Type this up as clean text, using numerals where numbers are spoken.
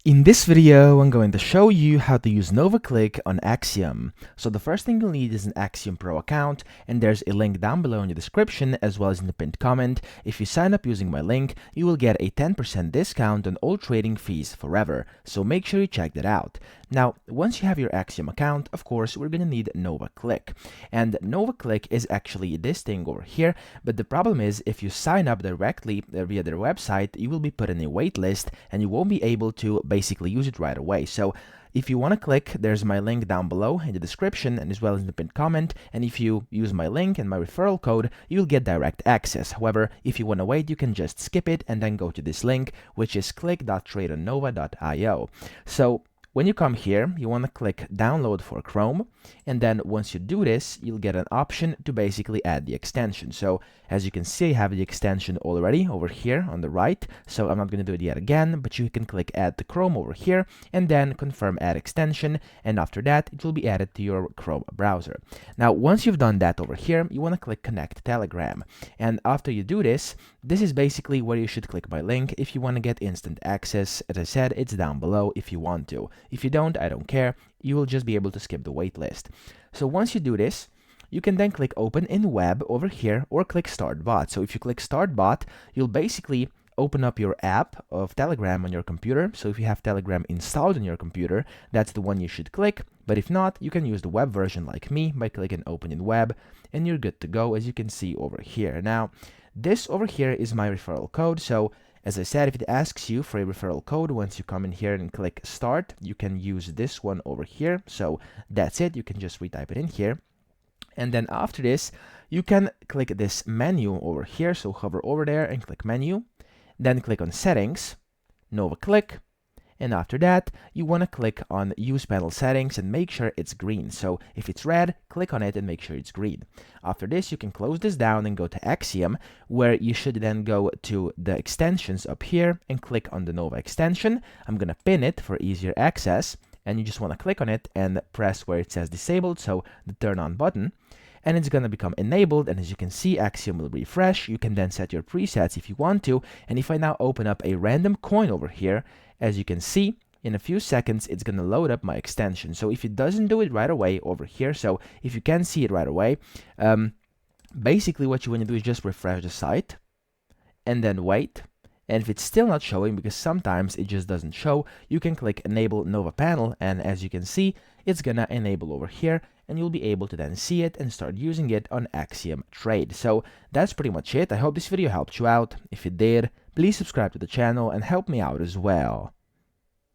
In this video, I'm going to show you how to use NovaClick on Axiom. So the first thing you'll need is an Axiom Pro account, and there's a link down below in the description as well as in the pinned comment. If you sign up using my link, you will get a 10% discount on all trading fees forever, so make sure you check that out. Now, once you have your Axiom account, of course, we're going to need NovaClick. And NovaClick is actually this thing over here, but the problem is if you sign up directly via their website, you will be put in a waitlist and you won't be able to basically use it right away. So if you want to click, there's my link down below in the description and as well as in the pinned comment. And if you use my link and my referral code, you'll get direct access. However, if you want to wait, you can just skip it and then go to this link, which is click.tradeonnova.io. So when you come here, you want to click download for Chrome, and then once you do this, you'll get an option to basically add the extension. So as you can see, I have the extension already over here on the right, so I'm not going to do it yet again, but you can click add to Chrome over here and then confirm add extension, and after that it will be added to your Chrome browser. Now once you've done that over here, you want to click connect Telegram, and after you do this, this is basically where you should click my link if you want to get instant access. As I said, it's down below if you want to. If you don't, I don't care. You will just be able to skip the waitlist. So once you do this, you can then click open in web over here or click start bot. So if you click start bot, you'll basically open up your app of Telegram on your computer. So if you have Telegram installed on your computer, that's the one you should click. But if not, you can use the web version like me by clicking open in web, and you're good to go, as you can see over here. Now, this over here is my referral code. So as I said, if it asks you for a referral code, once you come in here and click start, you can use this one over here. So that's it. You can just retype it in here. And then after this, you can click this menu over here. So hover over there and click menu. Then click on settings, NovaClick. And after that, you want to click on use panel settings and make sure it's green. So if it's red, click on it and make sure it's green. After this, you can close this down and go to Axiom, where you should then go to the extensions up here and click on the Nova extension. I'm going to pin it for easier access, and you just want to click on it and press where it says disabled, so the turn on button. And it's going to become enabled, and as you can see, Axiom will refresh. You can then set your presets if you want to, and if I now open up a random coin over here, as you can see, in a few seconds, it's going to load up my extension. So if it doesn't do it right away over here, so if you can see it right away, basically what you want to do is just refresh the site and then wait. And if it's still not showing, because sometimes it just doesn't show, you can click enable Nova panel, and as you can see, it's gonna enable over here, and you'll be able to then see it and start using it on Axiom Trade. So that's pretty much it. I hope this video helped you out. If it did, please subscribe to the channel and help me out as well.